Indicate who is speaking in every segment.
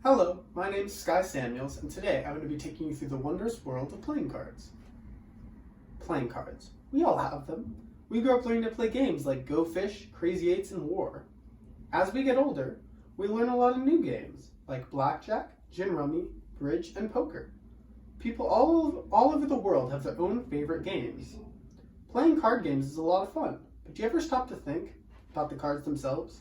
Speaker 1: Hello, my name is Sky Samuels, and today I'm going to be taking you through the wondrous world of playing cards. Playing cards. We all have them. We grew up learning to play games like Go Fish, Crazy Eights, and War. As we get older, we learn a lot of new games like Blackjack, Gin Rummy, Bridge, and Poker. People all over the world have their own favorite games. Playing card games is a lot of fun, but do you ever stop to think about the cards themselves?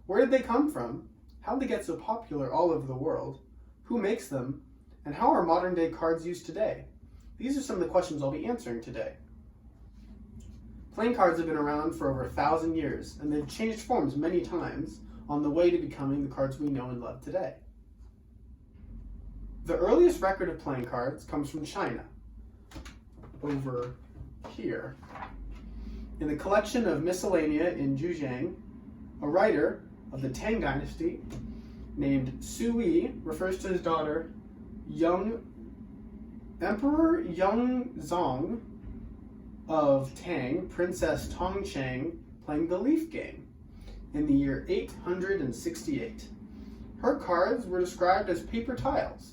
Speaker 1: Where did they come from? How did they get so popular all over the world? Who makes them? And how are modern day cards used today? These are some of the questions I'll be answering today. Playing cards have been around for over 1,000 years, and they've changed forms many times on the way to becoming the cards we know and love today. The earliest record of playing cards comes from China, over here. In the collection of Miscellanea in Zhujiang, a writer of the Tang Dynasty named Sui refers to his daughter Emperor Yongzong of Tang, Princess Tongchang, playing the Leaf game in the year 868. Her cards were described as paper tiles.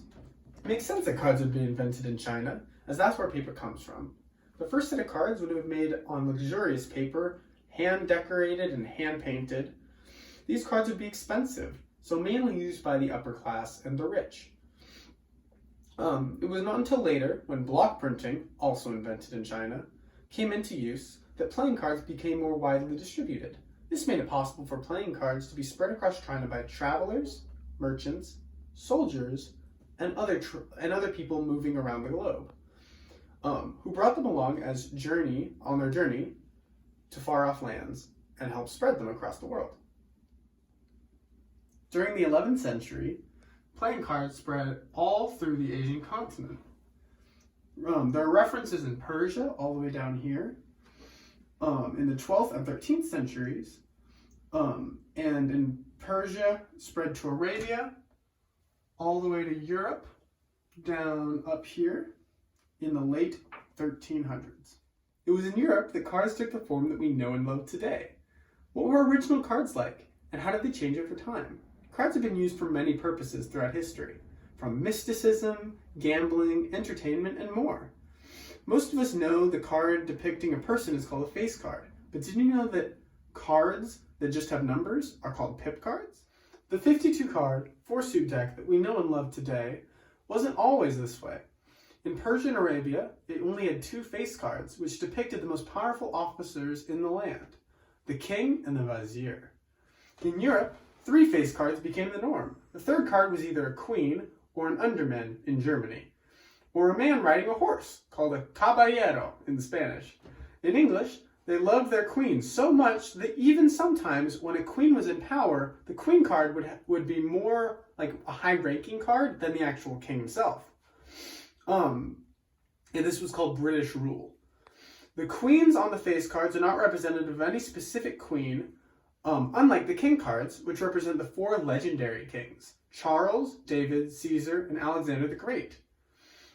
Speaker 1: It makes sense that cards would be invented in China, as that's where paper comes from. The first set of cards would have been made on luxurious paper, hand-decorated and hand-painted. These cards would be expensive, so mainly used by the upper class and the rich. It was not until later, when block printing, also invented in China, came into use, that playing cards became more widely distributed. This made it possible for playing cards to be spread across China by travelers, merchants, soldiers, and other people moving around the globe, who brought them along on their journey to far-off lands and helped spread them across the world. During the 11th century, playing cards spread all through the Asian continent. There are references in Persia, all the way down here, in the 12th and 13th centuries, and in Persia, spread to Arabia, all the way to Europe, down up here, in the late 1300s. It was in Europe that cards took the form that we know and love today. What were original cards like, and how did they change over time? Cards have been used for many purposes throughout history, from mysticism, gambling, entertainment, and more. Most of us know the card depicting a person is called a face card, but did you know that cards that just have numbers are called pip cards? The 52 card, 4-suit deck that we know and love today wasn't always this way. In Persia and Arabia, it only had 2 face cards, which depicted the most powerful officers in the land, the king and the vizier. In Europe, 3 face cards became the norm. The third card was either a queen or an underman in Germany, or a man riding a horse, called a caballero in Spanish. In English, they loved their queen so much that even sometimes when a queen was in power, the queen card would be more like a high-ranking card than the actual king himself. And this was called British rule. The queens on the face cards are not representative of any specific queen, unlike the king cards, which represent the 4 legendary kings: Charles, David, Caesar, and Alexander the Great.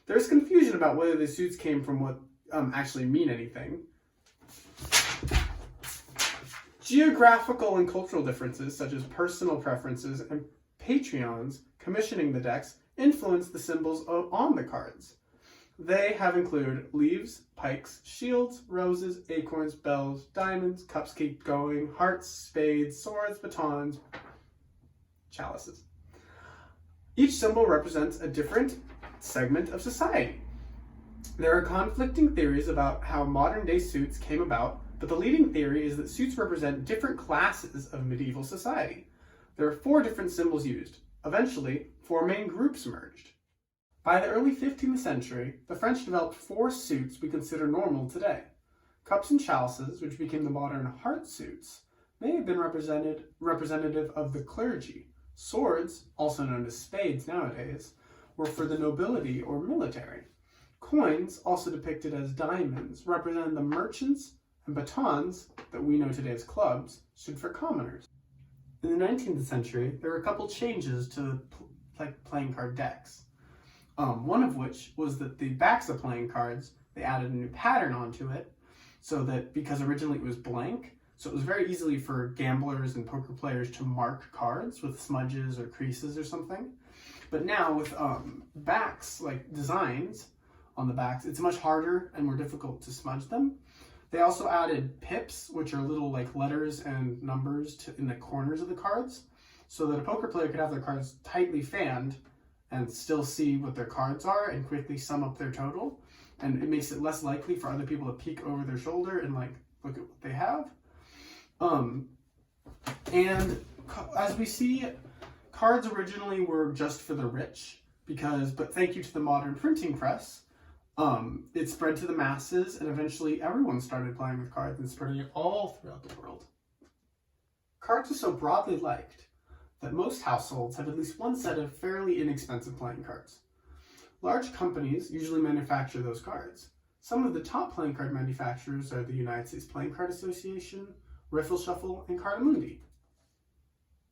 Speaker 1: There's confusion about whether the suits came from what actually mean anything. Geographical and cultural differences, such as personal preferences and patrons commissioning the decks, influence the symbols on the cards. They have included leaves, pikes, shields, roses, acorns, bells, diamonds, cups keep going, hearts, spades, swords, batons, chalices. Each symbol represents a different segment of society. There are conflicting theories about how modern day suits came about, but the leading theory is that suits represent different classes of medieval society. There are 4 different symbols used. Eventually, 4 main groups emerged. By the early 15th century, the French developed 4 suits we consider normal today. Cups and chalices, which became the modern heart suits, may have been representative of the clergy. Swords, also known as spades nowadays, were for the nobility or military. Coins, also depicted as diamonds, represented the merchants, and batons, that we know today as clubs, stood for commoners. In the 19th century, there were a couple changes to playing card decks. One of which was that the backs of playing cards, they added a new pattern onto it, so that because originally it was blank, So it was very easily for gamblers and poker players to mark cards with smudges or creases or something. But now with backs, like designs on the backs, it's much harder and more difficult to smudge them. They also added pips, which are little like letters and numbers in the corners of the cards, so that a poker player could have their cards tightly fanned and still see what their cards are and quickly sum up their total. And it makes it less likely for other people to peek over their shoulder and like look at what they have. And as we see, cards originally were just for the rich but thank you to the modern printing press, it spread to the masses, and eventually everyone started playing with cards and spreading it all throughout the world. Cards are so broadly liked that most households have at least one set of fairly inexpensive playing cards. Large companies usually manufacture those cards. Some of the top playing card manufacturers are the United States Playing Card Association, Riffle Shuffle, and Cartamundi.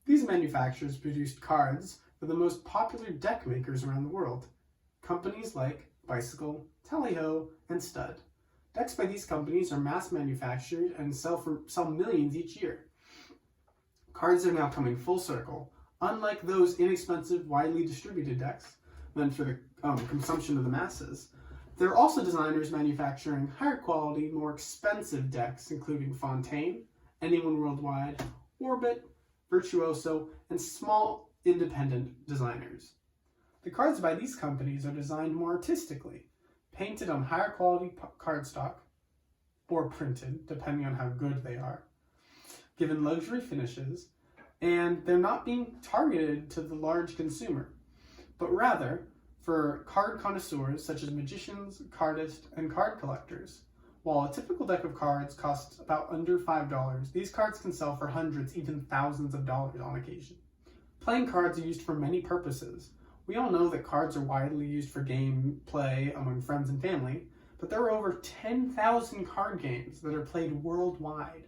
Speaker 1: These manufacturers produced cards for the most popular deck makers around the world, companies like Bicycle, Tally-Ho, and Stud. Decks by these companies are mass manufactured and sell millions each year. Cards are now coming full circle. Unlike those inexpensive, widely distributed decks meant for the consumption of the masses, there are also designers manufacturing higher quality, more expensive decks, including Fontaine, Anyone Worldwide, Orbit, Virtuoso, and small independent designers. The cards by these companies are designed more artistically, painted on higher quality cardstock, or printed, depending on how good they are, given luxury finishes, and they're not being targeted to the large consumer, but rather for card connoisseurs such as magicians, cardists, and card collectors. While a typical deck of cards costs about under $5, these cards can sell for hundreds, even thousands of dollars on occasion. Playing cards are used for many purposes. We all know that cards are widely used for game play among friends and family, but there are over 10,000 card games that are played worldwide.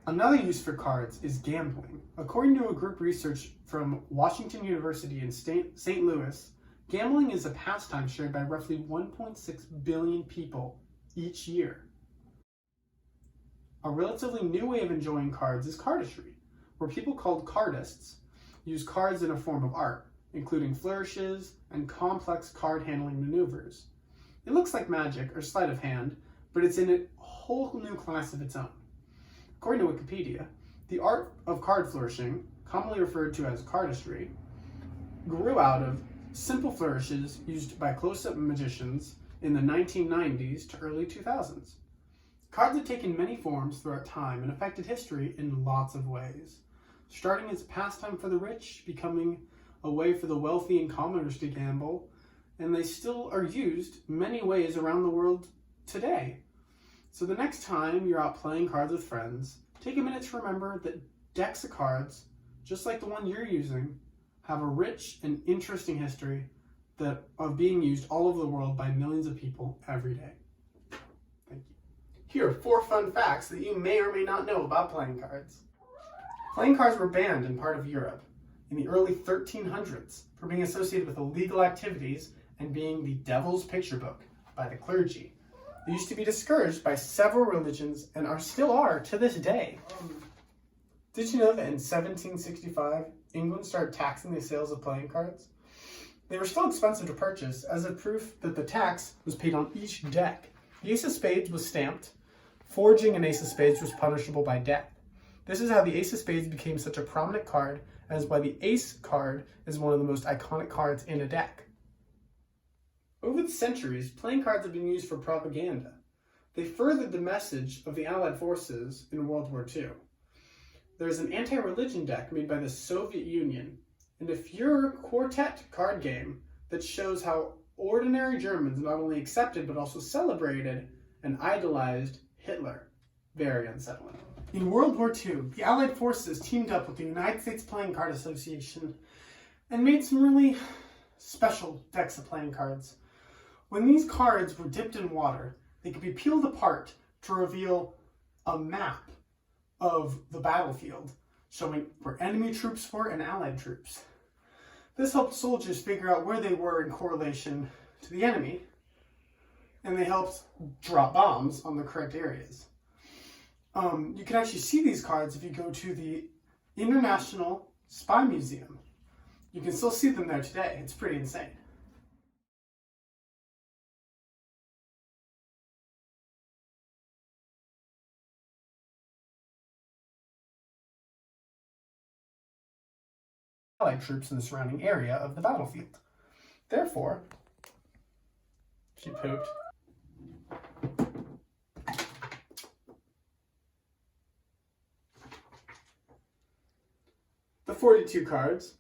Speaker 1: Another use for cards is gambling. According to a group research from Washington University in St. Louis, gambling is a pastime shared by roughly 1.6 billion people each year. A relatively new way of enjoying cards is cardistry, where people called cardists use cards in a form of art, including flourishes and complex card handling maneuvers. It looks like magic or sleight of hand, but it's in a whole new class of its own. According to Wikipedia, the art of card flourishing, commonly referred to as cardistry, grew out of simple flourishes used by close-up magicians in the 1990s to early 2000s. Cards have taken many forms throughout time and affected history in lots of ways, starting as a pastime for the rich, becoming a way for the wealthy and commoners to gamble, and they still are used many ways around the world today. So the next time you're out playing cards with friends, take a minute to remember that decks of cards, just like the one you're using, have a rich and interesting history of being used all over the world by millions of people every day. Thank you. Here are 4 fun facts that you may or may not know about playing cards. Playing cards were banned in part of Europe in the early 1300s for being associated with illegal activities and being the devil's picture book by the clergy. They used to be discouraged by several religions and still are to this day. Did you know that in 1765, England started taxing the sales of playing cards? They were still expensive to purchase, as a proof that the tax was paid on each deck. The Ace of Spades was stamped. Forging an Ace of Spades was punishable by death. This is how the Ace of Spades became such a prominent card, and is why the Ace card is one of the most iconic cards in a deck. Over the centuries, playing cards have been used for propaganda. They furthered the message of the Allied forces in World War II. There's an anti-religion deck made by the Soviet Union and a Führer Quartet card game that shows how ordinary Germans not only accepted but also celebrated and idolized Hitler. Very unsettling. In World War II, the Allied forces teamed up with the United States Playing Card Association and made some really special decks of playing cards. When these cards were dipped in water, they could be peeled apart to reveal a map of the battlefield, showing where enemy troops were and Allied troops. This helped soldiers figure out where they were in correlation to the enemy, and they helped drop bombs on the correct areas. You can actually see these cards if you go to the International Spy Museum. You can still see them there today. It's pretty insane. Allied troops in the surrounding area of the battlefield. Therefore, she pooped. The 42 cards,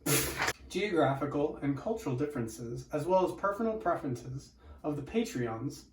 Speaker 1: geographical and cultural differences, as well as personal preferences of the Patreons.